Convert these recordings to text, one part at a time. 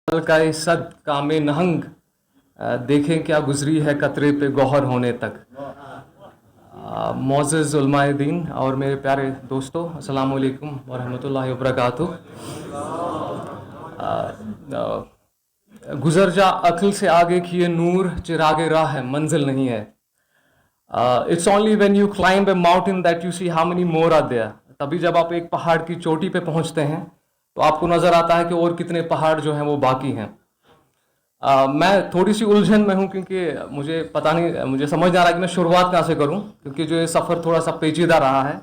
का सद कामे नहंग देखें क्या गुजरी है कतरे पे गौहर होने तक। मोअज़्ज़िज़ उलमाए दीन और मेरे प्यारे दोस्तों, अस्सलामु अलैकुम व रहमतुल्लाहि व बरकातुहू। गुजर जा अक्ल से आगे की ये नूर, चिरागे राह है मंजिल नहीं है। It's only when you climb a mountain that you see how many more are there. तभी जब आप एक पहाड़ की चोटी पे पहुंचते हैं तो आपको नजर आता है कि और कितने पहाड़ जो हैं वो बाकी हैं। मैं थोड़ी सी उलझन में हूँ क्योंकि मुझे पता नहीं, मुझे समझ नहीं आ रहा कि मैं शुरुआत कहाँ से करूँ, क्योंकि जो ये सफ़र थोड़ा सा पेचीदा रहा है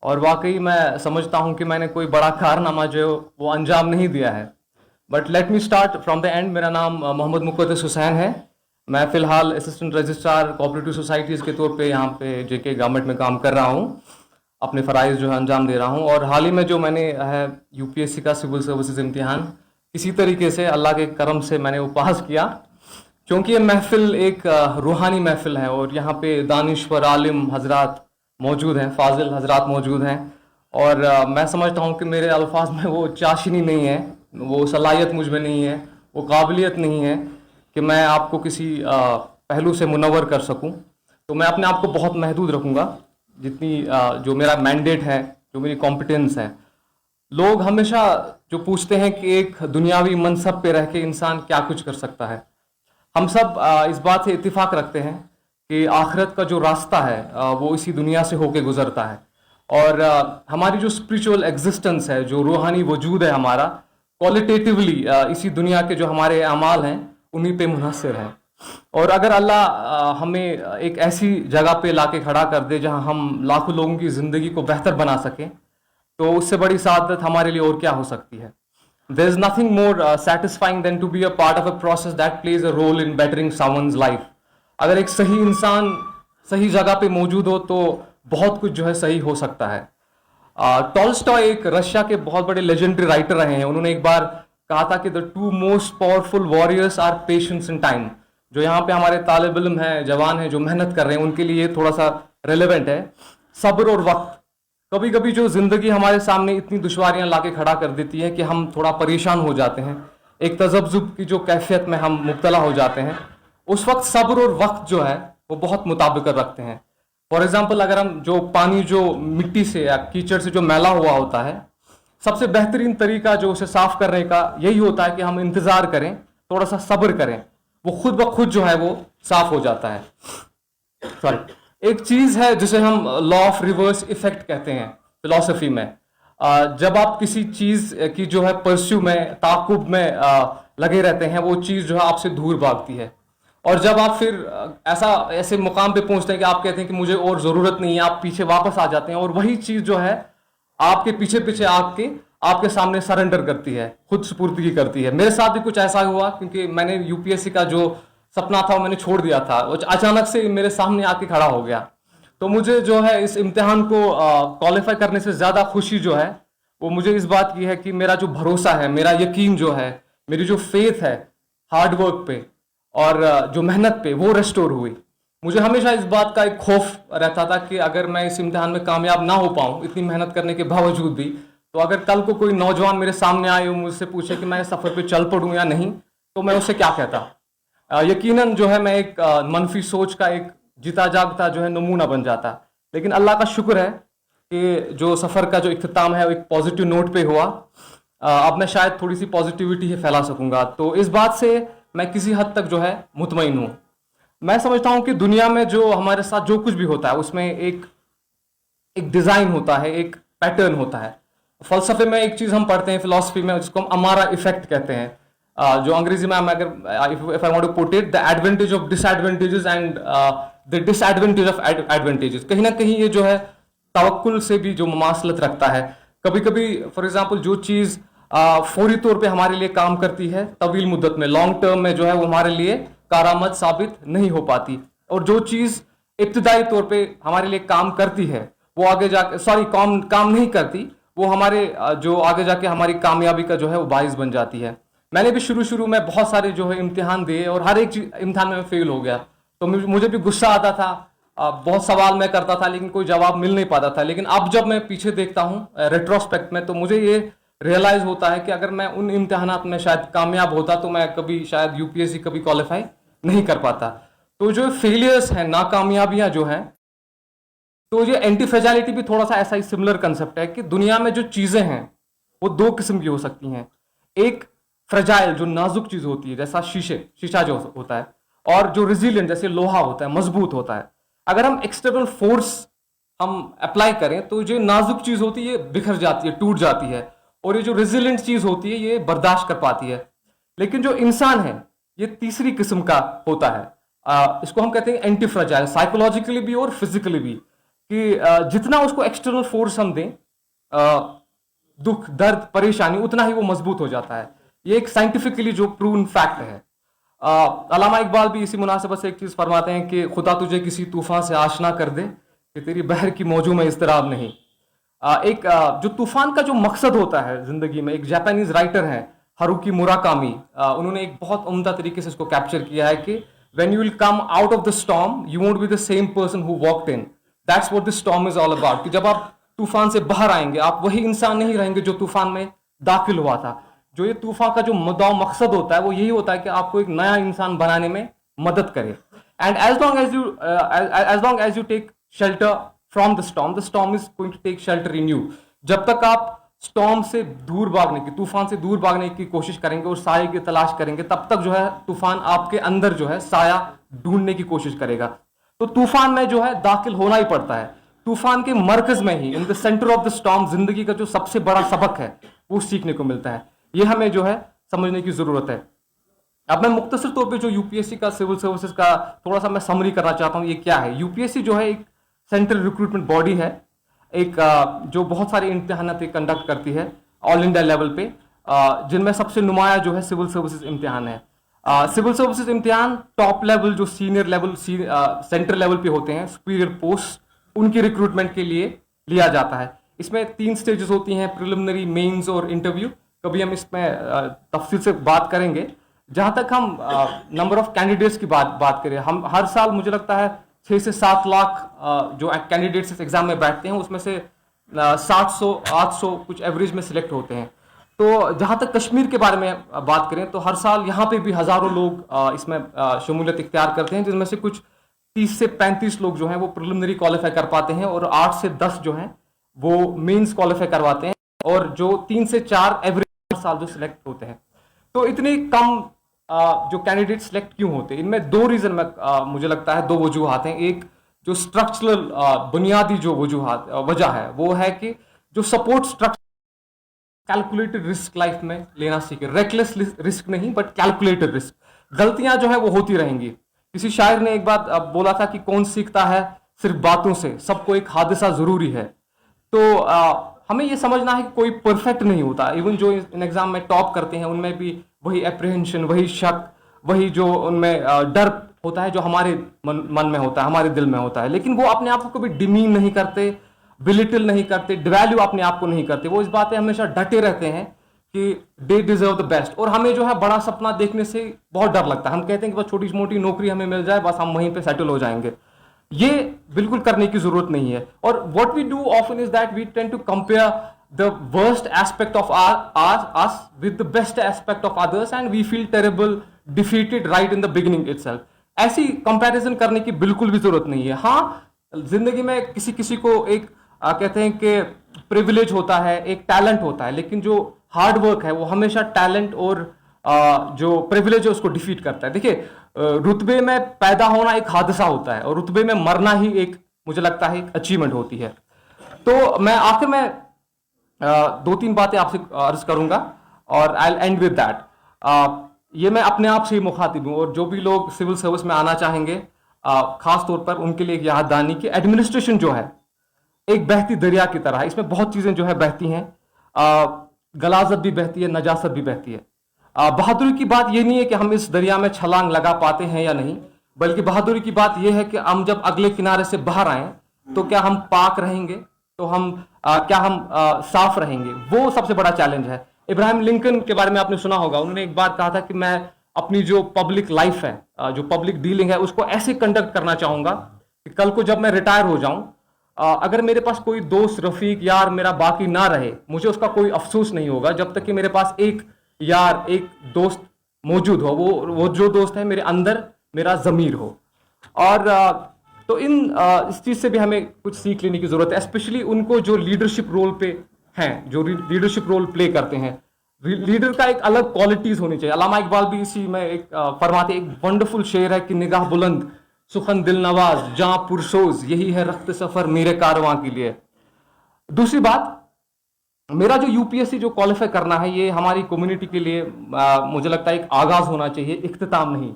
और वाकई मैं समझता हूँ कि मैंने कोई बड़ा कारनामा जो वो अंजाम नहीं दिया है। But let me start from the end. मेरा नाम मोहम्मद मुक़द्दस हुसैन है। मैं फ़िलहाल असिस्टेंट रजिस्ट्रार कोऑपरेटिव सोसाइटीज़ के तौर पे यहाँ पे जेके गवर्नमेंट में काम कर रहा हूँ, अपने फ़राइज़ जो है अंजाम दे रहा हूँ। और हाल ही में जो मैंने है यूपीएससी का सिविल सर्विसेज इम्तिहान किसी तरीके से अल्लाह के करम से मैंने वो पास किया, क्योंकि ये महफ़िल एक रूहानी महफ़िल है और यहाँ पे दानिश्वर आलिम हजरात मौजूद हैं, फाजिल हजरात मौजूद हैं। और मैं समझता हूँ कि मेरे अल्फाज में वो चाशनी नहीं है, वो सलाहियत मुझ में नहीं है, वो काबिलियत नहीं है कि मैं आपको किसी पहलू से मुनव्वर कर सकूँ। तो मैं अपने आप को बहुत महदूद रखूँगा, जितनी जो मेरा मैंडेट है, जो मेरी कॉम्पिटेंस है। लोग हमेशा जो पूछते हैं कि एक दुनियावी मनसब पे रह के इंसान क्या कुछ कर सकता है। हम सब इस बात से इत्तिफाक रखते हैं कि आखिरत का जो रास्ता है वो इसी दुनिया से होके गुजरता है। और हमारी जो स्पिरिचुअल एग्जिस्टेंस है, जो रूहानी वजूद है हमारा, क्वालिटेटिवली इसी दुनिया के जो हमारे अमाल हैं उन्हीं पे मुनहसर है। और अगर अल्लाह हमें एक ऐसी जगह पे लाके खड़ा कर दे जहां हम लाखों लोगों की ज़िंदगी को बेहतर बना सकें, तो उससे बड़ी सादत हमारे लिए और क्या हो सकती है। There is nothing more satisfying than to be a part of a process that plays a role in bettering someone's life. अगर एक सही इंसान सही जगह पे मौजूद हो तो बहुत कुछ जो है सही हो सकता है। टॉल्स्टॉय एक रशिया के बहुत बड़े लेजेंडरी राइटर रहे हैं। उन्होंने एक बार कहा था कि the two most powerful warriors are patience and time. जो यहाँ पे हमारे तालिब इल्म हैं, जवान हैं, जो मेहनत कर रहे हैं, उनके लिए थोड़ा सा रेलेवेंट है, सब्र और वक्त। कभी कभी जो जिंदगी हमारे सामने इतनी दुश्वारियां लाके खड़ा कर देती है कि हम थोड़ा परेशान हो जाते हैं, एक तजब्जुब की जो कैफियत में हम मुब्तला हो जाते हैं, उस वक्त सब्र और वक्त जो है वो बहुत मुताबिक रखते हैं। फॉर एग्जाम्पल, अगर हम जो पानी जो मिट्टी से या कीचड़ से जो मैला हुआ होता है, सबसे बेहतरीन तरीका जो उसे साफ करने का यही होता है कि हम इंतजार करें, थोड़ा सा सब्र करें, वो खुद ब खुद जो है वो साफ हो जाता है। सॉरी, एक चीज है जिसे हम लॉ ऑफ रिवर्स इफेक्ट कहते हैं फिलॉसफी में। जब आप किसी चीज की जो है परस्यू में, ताकुब में लगे रहते हैं, वो चीज जो है आपसे दूर भागती है। और जब आप फिर ऐसे मुकाम पे पहुंचते हैं कि आप कहते हैं कि मुझे और जरूरत नहीं है, आप पीछे वापस आ जाते हैं और वही चीज जो है आपके पीछे पीछे आके आपके सामने सरेंडर करती है, खुद सुपुर्दगी करती है। मेरे साथ भी कुछ ऐसा हुआ, क्योंकि मैंने यूपीएससी का जो सपना था वो मैंने छोड़ दिया था, वो अचानक से मेरे सामने आके खड़ा हो गया। तो मुझे जो है इस इम्तिहान को क्वालिफाई करने से ज़्यादा खुशी जो है वो मुझे इस बात की है कि मेरा जो भरोसा है, मेरा यकीन जो है, मेरी जो फेथ है हार्डवर्क पे और जो मेहनत पे, वो रेस्टोर हुई। मुझे हमेशा इस बात का एक खौफ रहता था कि अगर मैं इस इम्तिहान में कामयाब ना हो पाऊँ इतनी मेहनत करने के बावजूद भी, तो अगर कल को कोई नौजवान मेरे सामने आए और मुझसे पूछे कि मैं इस सफ़र पर चल पड़ूँ या नहीं, तो मैं उससे क्या कहता। यकीनन जो है मैं एक मनफी सोच का एक जीता जागता जो है नमूना बन जाता। लेकिन अल्लाह का शुक्र है कि जो सफ़र का जो इख्तिताम है वो एक पॉजिटिव नोट पे हुआ। अब मैं शायद थोड़ी सी पॉजिटिविटी ही फैला सकूंगा। तो इस बात से मैं किसी हद तक जो है मुतमईन हूँ। मैं समझता हूँ कि दुनिया में जो हमारे साथ जो कुछ भी होता है उसमें एक डिज़ाइन होता है, एक पैटर्न होता है। फ़लसफ़े में एक चीज़ हम पढ़ते हैं फिलॉसफी में, जिसको हम अमारा इफेक्ट कहते हैं। जो अंग्रेजी में अगर if I want to put it, the advantage of disadvantages and the disadvantage of advantages. कहीं ना कहीं ये जो है तवक्कुल से भी जो मुमासलत रखता है। कभी कभी फॉर एग्जांपल जो चीज़ फौरी तौर पे हमारे लिए काम करती है, तवील मुद्दत में, लॉन्ग टर्म में जो है वो हमारे लिए कारआमद साबित नहीं हो पाती। और जो चीज़ इब्तदाई तौर पे हमारे लिए काम करती है वो आगे जाके काम नहीं करती, वो हमारे जो आगे जाके हमारी कामयाबी का जो है वो बाइस बन जाती है। मैंने भी शुरू में बहुत सारे जो है इम्तिहान दिए और हर एक इम्तिहान में फेल हो गया। तो मुझे भी गुस्सा आता था, बहुत सवाल मैं करता था लेकिन कोई जवाब मिल नहीं पाता था। लेकिन अब जब मैं पीछे देखता हूँ रेट्रोस्पेक्ट में, तो मुझे ये रियलाइज होता है कि अगर मैं उन इम्तिहानात में शायद कामयाब होता तो मैं कभी शायद यूपीएससी कभी क्वालिफाई नहीं कर पाता। तो जो फेलियर्स हैं, नाकामयाबियां जो हैं, तो ये एंटी फ्रेजाइलिटी भी थोड़ा सा ऐसा ही सिमिलर कंसेप्ट है कि दुनिया में जो चीजें हैं वो दो किस्म की हो सकती हैं। एक फ्रेजाइल जो नाजुक चीज होती है जैसा शीशा जो होता है, और जो रिजिलियंट जैसे लोहा होता है, मजबूत होता है। अगर हम एक्सटर्नल फोर्स हम अप्लाई करें तो जो नाजुक चीज होती है बिखर जाती है, टूट जाती है, और ये जो रेजिलिएंट चीज होती है ये बर्दाश्त कर पाती है। लेकिन जो इंसान है ये तीसरी किस्म का होता है। इसको हम कहते हैं एंटी फ्रेजाइल, साइकोलॉजिकली भी और फिजिकली भी, कि जितना उसको एक्सटर्नल फोर्स हम दें, दुख दर्द परेशानी, उतना ही वो मजबूत हो जाता है। ये एक साइंटिफिकली जो प्रूवन फैक्ट है। अल्लामा इकबाल भी इसी मुनासिबत से एक चीज फरमाते हैं कि खुदा तुझे किसी तूफान से आशना कर दे कि तेरी बहर की मौजों में इस्तराब नहीं। जो तूफान का जो मकसद होता है जिंदगी में, एक जापानीज राइटर है हारुकी मुराकामी, उन्होंने एक बहुत उम्दा तरीके से इसको कैप्चर किया है कि when you will come out of the storm you won't be the same person who walked in. That's what the storm is all about. कि जब आप तूफान से बाहर आएंगे आप वही इंसान नहीं रहेंगे जो तूफान में दाखिल हुआ था। जो ये तूफान का जो मुद्दा मकसद होता है वो यही होता है कि आपको एक नया इंसान बनाने में मदद करे। And as long as you take shelter from the storm is going to take shelter in you. जब तक आप स्टॉर्म से दूर भागने की, तूफान से दूर भागने की कोशिश करेंगे और साये की तलाश करेंगे, तब तक जो है तूफान आपके अंदर जो है साया ढूंढने की कोशिश करेगा। तो तूफान में जो है दाखिल होना ही पड़ता है। तूफान के मरकज में ही, in the centre of the storm, जिंदगी का जो सबसे बड़ा सबक है वो सीखने को मिलता है। ये हमें जो है समझने की जरूरत है। अब मैं मुख्तसर तौर पे जो यूपीएससी का, सिविल सर्विसेज का थोड़ा सा मैं समरी करना चाहता हूँ। ये क्या है? यूपीएससी जो है एक सेंट्रल रिक्रूटमेंट बॉडी है, एक जो बहुत सारे इम्तिहानात कंडक्ट करती है ऑल इंडिया लेवल पे, जिनमें सबसे नुमाया जो है सिविल सर्विसेज इम्तिहान है। सिविल सर्विसेज इम्तिहान टॉप लेवल, जो सीनियर लेवल, सेंट्रल लेवल पे होते हैं, सुपीरियर पोस्ट, उनकी रिक्रूटमेंट के लिए लिया जाता है। इसमें 3 स्टेजेस होती हैं, प्रिलिमिनरी, मेंस और इंटरव्यू। कभी हम इसमें तफसील से बात करेंगे। जहां तक हम नंबर ऑफ कैंडिडेट्स की बात करें, हम हर साल मुझे लगता है 6 से 7 लाख जो कैंडिडेट्स इस एग्जाम में बैठते हैं, उसमें से 700-800 कुछ एवरेज में सिलेक्ट होते हैं। तो जहां तक कश्मीर के बारे में बात करें तो हर साल यहाँ पे भी हजारों लोग इसमें शमूलियत इख्तियार करते हैं, जिसमें से कुछ 30 से 35 लोग जो हैं वो प्रिलिमिनरी क्वालिफाई कर पाते हैं, और 8 से 10 जो हैं वो मेंस क्वालिफाई करवाते हैं, और जो 3 से 4 एवरेज साल जो सिलेक्ट होते हैं। तो इतने कम जो कैंडिडेट सिलेक्ट क्यों होते हैं? इनमें 2 रीजन में मुझे लगता है 2 वजूहात हैं। एक जो स्ट्रक्चरल बुनियादी जो वजह है वो है कि जो support structure, calculated risk life में लेना सीखे। रेकलेस रिस्क नहीं, बट कैलकुलेटेड रिस्क। गलतियां जो है वो होती रहेंगी। किसी शायर ने एक बात बोला था कि कौन सीखता है सिर्फ बातों से, सबको एक हादसा जरूरी है। तो हमें ये समझना है कि कोई परफेक्ट नहीं होता। इवन जो इन एग्जाम में टॉप करते हैं उनमें भी वही एप्रीहेंशन, वही शक, वही जो उनमें डर होता है जो हमारे मन में होता है, हमारे दिल में होता है। लेकिन वो अपने आप को कभी डिमीन नहीं करते, बिलिटिल नहीं करते, डिवैल्यू अपने आप को नहीं करते। वो इस बात पे हमेशा डटे रहते हैं कि दे डिजर्व द बेस्ट। और हमें जो है बड़ा सपना देखने से बहुत डर लगता है। हम कहते हैं कि बस छोटी मोटी नौकरी हमें मिल जाए, बस हम वहीं पे सेटल हो जाएंगे। ये बिल्कुल करने की जरूरत नहीं है। और what we do often is that we tend to compare the worst aspect of us with the best aspect of others and we feel terrible, defeated right in the beginning itself. ऐसी comparison करने की बिल्कुल भी जरूरत नहीं है। हाँ, जिंदगी में किसी किसी को एक कहते हैं कि प्रिविलेज होता है, एक टैलेंट होता है, लेकिन जो हार्ड वर्क है वो हमेशा टैलेंट और जो प्रिविलेज है उसको डिफीट करता है। देखिए, रुतबे में पैदा होना एक हादसा होता है और रुतबे में मरना ही एक, मुझे लगता है, एक अचीवमेंट होती है। तो मैं आखिर में 2-3 बातें आपसे अर्ज करूंगा और I will and with that. ये मैं अपने आप से ही मुखातिब हूं, और जो भी लोग सिविल सर्विस में आना चाहेंगे खास तौर पर उनके लिए एक याददानी कि एडमिनिस्ट्रेशन जो है एक बहती दरिया की तरह है। इसमें बहुत चीजें जो है बहती हैं, गलाजत भी बहती है, नजासत भी बहती है। बहादुरी की बात यह नहीं है कि हम इस दरिया में छलांग लगा पाते हैं या नहीं, बल्कि बहादुरी की बात यह है कि हम जब अगले किनारे से बाहर आए तो क्या हम पाक रहेंगे, तो हम क्या हम साफ रहेंगे। वो सबसे बड़ा चैलेंज है। इब्राहिम लिंकन के बारे में आपने सुना होगा, उन्होंने एक बात कहा था कि मैं अपनी जो पब्लिक लाइफ है, जो पब्लिक डीलिंग है, उसको ऐसे कंडक्ट करना चाहूंगा कि कल को जब मैं रिटायर हो जाऊं अगर मेरे पास कोई दोस्त, रफीक, यार मेरा बाकी ना रहे, मुझे उसका कोई अफसोस नहीं होगा जब तक कि मेरे पास एक यार, एक दोस्त मौजूद हो। वो जो दोस्त है मेरे अंदर मेरा ज़मीर हो। और तो इस चीज़ से भी हमें कुछ सीख लेने की ज़रूरत है, स्पेशली उनको जो लीडरशिप रोल पे हैं, जो लीडरशिप रोल प्ले करते हैं। लीडर का एक अलग क्वालिटीज होनी चाहिए। अल्लामा इकबाल भी इसी में एक फरमाते, एक वंडरफुल शेर है कि निगाह बुलंद, सुखन दिल नवाज, जहां पुरसोज, यही है रख्त सफर मेरे कारवां के लिए। दूसरी बात, मेरा जो यूपीएससी जो क्वालिफाई करना है, ये हमारी कम्युनिटी के लिए मुझे लगता है एक आगाज होना चाहिए, इख्तिताम नहीं।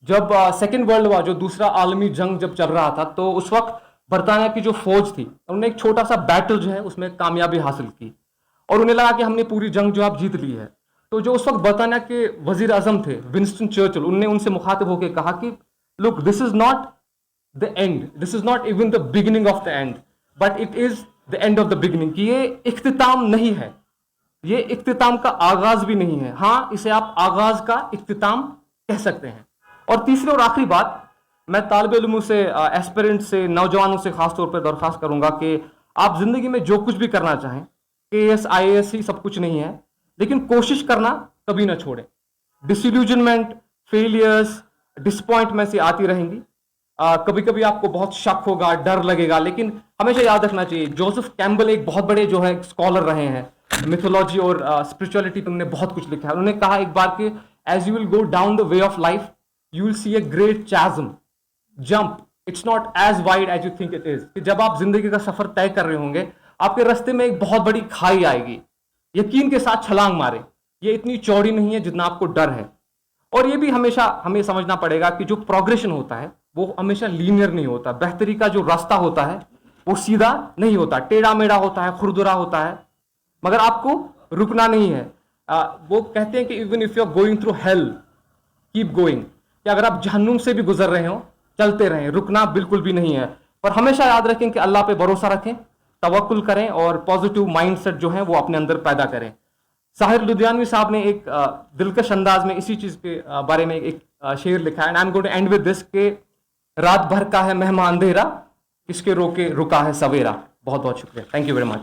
जब सेकेंड वर्ल्ड वॉर, जो दूसरा आलमी जंग जब चल रहा था, तो उस वक्त बरतानिया की जो फौज थी, उन्होंने एक छोटा सा बैटल जो है उसमें कामयाबी हासिल की और उन्हें लगा कि हमने पूरी जंग जो आप जीत ली है। तो जो उस वक्त बरतानिया के वजीर आजम थे, विंस्टन चर्चिल, उनने उनसे मुखातिब होकर कहा कि look, this is not the end, this is not even the beginning of the end, but it is the end of the beginning. कि ये इख्तिताम नहीं है, ये इख्तिताम का आगाज भी नहीं है। हाँ, इसे आप आगाज का इख्तिताम कह सकते हैं। और तीसरी और आखिरी बात, मैं तालिब इल्मों से, एस्पिरेंट से, नौजवानों से खासतौर पर दरख्वास्त करूंगा कि आप जिंदगी में जो कुछ भी करना चाहें, KS IAS ही सब कुछ नहीं है, लेकिन कोशिश करना कभी ना छोड़ें। डिसइल्यूजनमेंट, फेलियर्स, डिसअपॉइंटमेंट से आती रहेंगी। कभी कभी आपको बहुत शक होगा, डर लगेगा, लेकिन हमेशा याद रखना चाहिए, जोसेफ कैम्बल एक बहुत बड़े जो है स्कॉलर रहे हैं, मिथोलॉजी और स्पिरिचुअलिटी पे उन्होंने बहुत कुछ लिखा है। उन्होंने कहा एक बार कि as you will go down the way of life, you will see a great chasm, jump, it's not as wide as you think it is. कि जब आप जिंदगी का सफर तय कर रहे होंगे, आपके रास्ते में एक बहुत बड़ी खाई आएगी, यकीन के साथ छलांग मारे, ये इतनी चौड़ी नहीं है जितना आपको डर है। और ये भी हमेशा हमें समझना पड़ेगा कि जो प्रोग्रेशन होता है वो हमेशा लीनियर नहीं होता। बेहतरी का जो रास्ता होता है वो सीधा नहीं होता, टेढ़ा मेढ़ा होता है, खुरदुरा होता है, मगर आपको रुकना नहीं है। वो कहते हैं कि even if you are going through hell, keep going. कि अगर आप जहन्नुम से भी गुजर रहे हो, चलते रहें, रुकना बिल्कुल भी नहीं है। पर हमेशा याद रखें कि अल्लाह पे भरोसा रखें, तवक्कुल करें और पॉजिटिव माइंडसेट जो है वो अपने अंदर पैदा करें। साहिर लुधियानवी साहब ने एक दिलकश अंदाज में इसी चीज के बारे में एक शेर लिखा है, and I am going to end with this के रात भर का है मेहमान अंधेरा, इसके रोके रुका है सवेरा। बहुत बहुत शुक्रिया, थैंक यू वेरी मच।